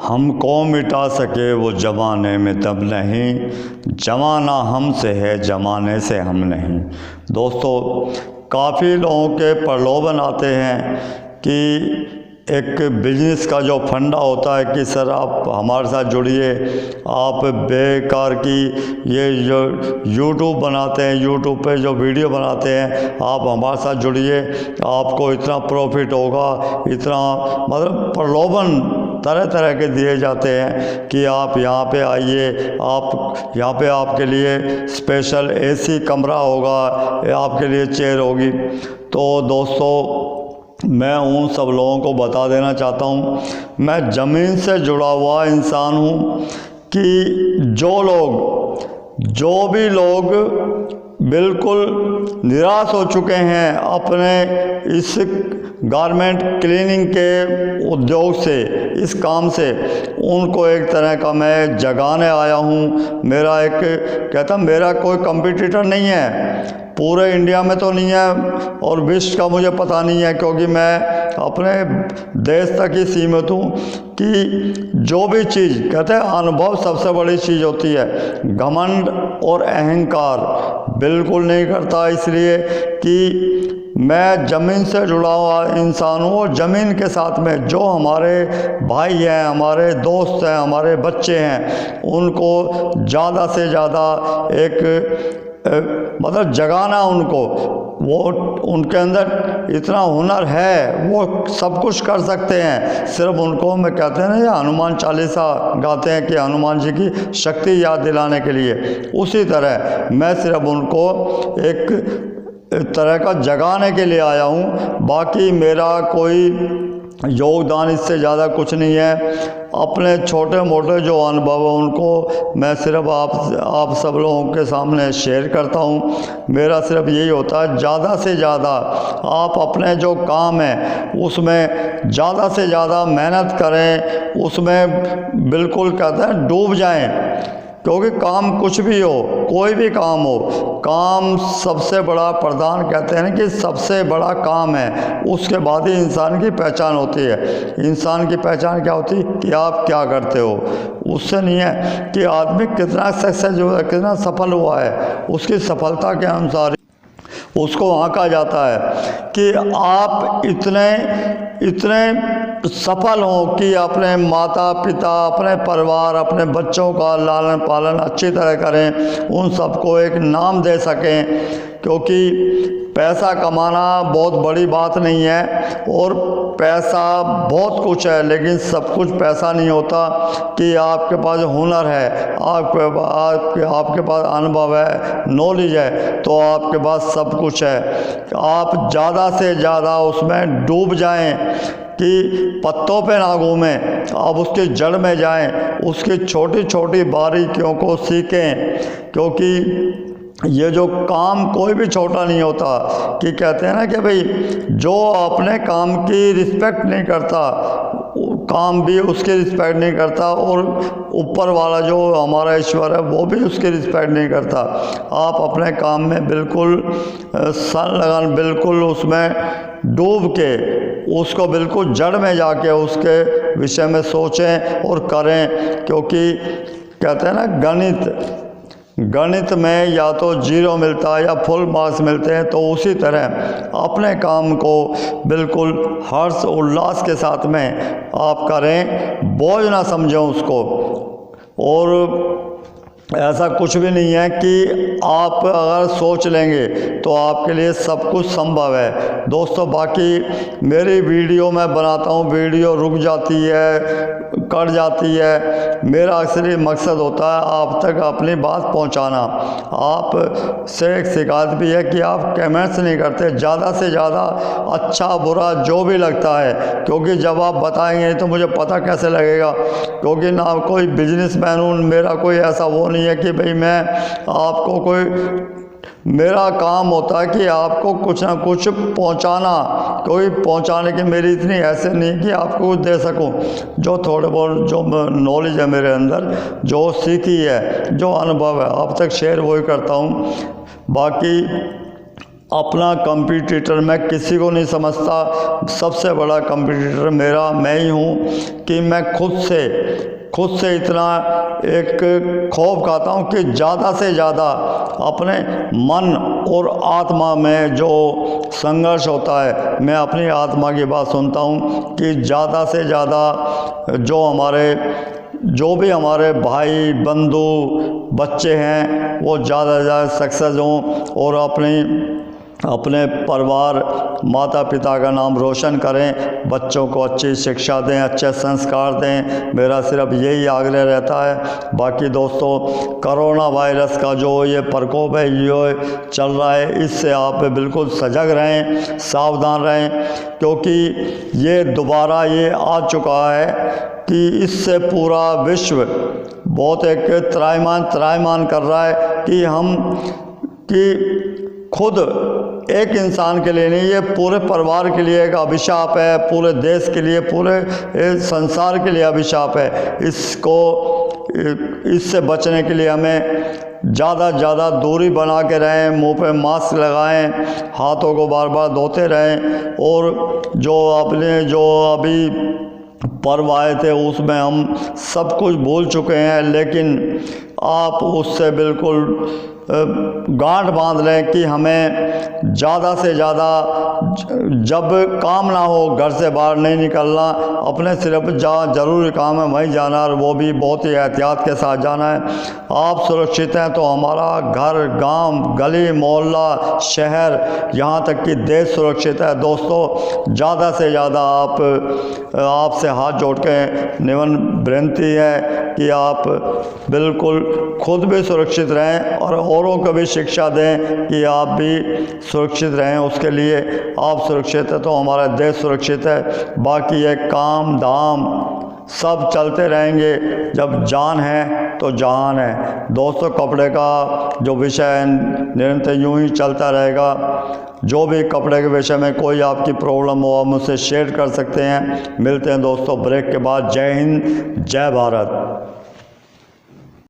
हमको मिटा सके वो ज़माने में तब नहीं, ज़माना हमसे है ज़माने से हम नहीं। दोस्तों, काफ़ी लोगों के प्रलोभन आते हैं कि एक बिजनेस का जो फंडा होता है कि सर आप हमारे साथ जुड़िए, आप बेकार की ये जो यूट्यूब बनाते हैं, यूट्यूब पे जो वीडियो बनाते हैं, आप हमारे साथ जुड़िए, आपको इतना प्रॉफिट होगा, इतना मतलब प्रलोभन तरह तरह के दिए जाते हैं कि आप यहाँ पे आइए, आप यहाँ पे आपके लिए स्पेशल एसी कमरा होगा, आपके लिए चेयर होगी। तो दोस्तों, मैं उन सब लोगों को बता देना चाहता हूँ, मैं ज़मीन से जुड़ा हुआ इंसान हूँ कि जो भी लोग बिल्कुल निराश हो चुके हैं अपने इस गारमेंट क्लीनिंग के उद्योग से, इस काम से, उनको एक तरह का मैं जगाने आया हूँ। मेरा एक कहता मेरा कोई कंपटीटर नहीं है, पूरे इंडिया में तो नहीं है और विश्व का मुझे पता नहीं है, क्योंकि मैं अपने देश तक ही सीमित हूँ कि जो भी चीज़ कहते हैं अनुभव सबसे बड़ी चीज़ होती है। घमंड और अहंकार बिल्कुल नहीं करता, इसलिए कि मैं ज़मीन से जुड़ा हुआ इंसान हूँ और ज़मीन के साथ में जो हमारे भाई हैं, हमारे दोस्त हैं, हमारे बच्चे हैं, उनको ज़्यादा से ज़्यादा एक मतलब जगाना, उनको वो उनके अंदर इतना हुनर है, वो सब कुछ कर सकते हैं। सिर्फ उनको मैं कहते हैं ना, ये हनुमान चालीसा गाते हैं कि हनुमान जी की शक्ति याद दिलाने के लिए, उसी तरह मैं सिर्फ उनको एक तरह का जगाने के लिए आया हूँ। बाकी मेरा कोई योगदान इससे ज़्यादा कुछ नहीं है। अपने छोटे मोटे जो अनुभव है उनको मैं सिर्फ आप सब लोगों के सामने शेयर करता हूँ। मेरा सिर्फ यही होता है, ज़्यादा से ज़्यादा आप अपने जो काम है उसमें ज़्यादा से ज़्यादा मेहनत करें, उसमें बिल्कुल कहते हैं डूब जाएं, क्योंकि काम कुछ भी हो, कोई भी काम हो, काम सबसे बड़ा प्रधान कहते हैं कि सबसे बड़ा काम है, उसके बाद ही इंसान की पहचान होती है। इंसान की पहचान क्या होती है कि आप क्या करते हो, उससे नहीं है कि आदमी कितना सक्सेस हुआ है, कितना सफल हुआ है, उसकी सफलता के अनुसार उसको आंका जाता है कि आप इतने सफल हों कि अपने माता पिता, अपने परिवार, अपने बच्चों का लालन पालन अच्छी तरह करें, उन सबको एक नाम दे सकें। क्योंकि पैसा कमाना बहुत बड़ी बात नहीं है, और पैसा बहुत कुछ है, लेकिन सब कुछ पैसा नहीं होता। कि आपके पास हुनर है, आपके पास अनुभव है, नॉलेज है, तो आपके पास सब कुछ है। आप ज़्यादा से ज़्यादा उसमें डूब जाएं कि पत्तों पे ना घूमें, आप उसकी जड़ में जाएं, उसकी छोटी छोटी बारीकियों को सीखें। क्योंकि ये जो काम कोई भी छोटा नहीं होता, कि कहते हैं ना कि भाई जो अपने काम की रिस्पेक्ट नहीं करता, काम भी उसकी रिस्पेक्ट नहीं करता, और ऊपर वाला जो हमारा ईश्वर है वो भी उसकी रिस्पेक्ट नहीं करता। आप अपने काम में बिल्कुल सन लगान, बिल्कुल उसमें डूब के, उसको बिल्कुल जड़ में जाके उसके विषय में सोचें और करें। क्योंकि कहते हैं ना, गणित में या तो 0 मिलता है या फुल मार्क्स मिलते हैं, तो उसी तरह अपने काम को बिल्कुल हर्ष उल्लास के साथ में आप करें, बोझ ना समझें उसको। और ऐसा कुछ भी नहीं है कि आप अगर सोच लेंगे तो आपके लिए सब कुछ संभव है। दोस्तों, बाकी मेरी वीडियो मैं बनाता हूँ, वीडियो रुक जाती है, कट जाती है, मेरा असली मकसद होता है आप तक अपनी बात पहुँचाना। आप से एक शिकायत भी है कि आप कमेंट्स नहीं करते, ज़्यादा से ज़्यादा अच्छा बुरा जो भी लगता है, क्योंकि जब आप बताएंगे तो मुझे पता कैसे लगेगा। क्योंकि ना कोई बिजनेसमैन हूँ, मेरा कोई ऐसा वो नहीं है कि भाई मैं आपको कोई, मेरा काम होता है कि आपको कुछ ना कुछ पहुंचाना, कोई पहुंचाने की मेरी इतनी हैसियत नहीं कि आपको कुछ दे सकूं। जो थोड़े बहुत जो नॉलेज है मेरे अंदर, जो सीखी है, जो अनुभव है, अब तक शेयर वही करता हूं। बाकी अपना कंपटीटर मैं किसी को नहीं समझता। सबसे बड़ा कंपटीटर मेरा मैं ही हूँ कि मैं खुद से इतना एक खौफ खाता हूँ कि ज़्यादा से ज़्यादा अपने मन और आत्मा में जो संघर्ष होता है, मैं अपनी आत्मा की बात सुनता हूँ कि ज़्यादा से ज़्यादा जो भी हमारे भाई बंधु बच्चे हैं वो ज़्यादा से ज़्यादा सक्सेस हों और अपने परिवार माता पिता का नाम रोशन करें, बच्चों को अच्छी शिक्षा दें, अच्छे संस्कार दें। मेरा सिर्फ यही आग्रह रहता है। बाकी दोस्तों, कोरोना वायरस का जो ये प्रकोप है ये चल रहा है, इससे आप बिल्कुल सजग रहें, सावधान रहें, क्योंकि ये दोबारा ये आ चुका है कि इससे पूरा विश्व बहुत एक त्रायमान कर रहा है कि खुद एक इंसान के लिए नहीं, ये पूरे परिवार के लिए एक अभिशाप है, पूरे देश के लिए, पूरे संसार के लिए अभिशाप है। इससे बचने के लिए हमें ज़्यादा दूरी बना के रहें, मुंह पे मास्क लगाएं, हाथों को बार बार धोते रहें, और जो अभी पर्व आए थे उसमें हम सब कुछ भूल चुके हैं, लेकिन आप उससे बिल्कुल गांठ बांध लें कि हमें ज़्यादा से ज़्यादा जब काम ना हो घर से बाहर नहीं निकलना, अपने सिर्फ जहाँ ज़रूरी काम है वहीं जाना, और वो भी बहुत ही एहतियात के साथ जाना है। आप सुरक्षित हैं तो हमारा घर, गांव, गली, मोहल्ला, शहर, यहाँ तक कि देश सुरक्षित है। दोस्तों, ज़्यादा से ज़्यादा आपसे हाथ जोड़ के विनती है कि आप बिल्कुल खुद भी सुरक्षित रहें और औरों को भी शिक्षा दें कि आप भी सुरक्षित रहें। उसके लिए आप सुरक्षित हैं तो हमारा देश सुरक्षित है। बाकी ये काम धाम सब चलते रहेंगे, जब जान है तो जहान है। दोस्तों, कपड़े का जो विषय है निरंतर यूं ही चलता रहेगा। जो भी कपड़े के विषय में कोई आपकी प्रॉब्लम हो आप मुझसे शेयर कर सकते हैं। मिलते हैं दोस्तों ब्रेक के बाद। जय हिंद, जय भारत।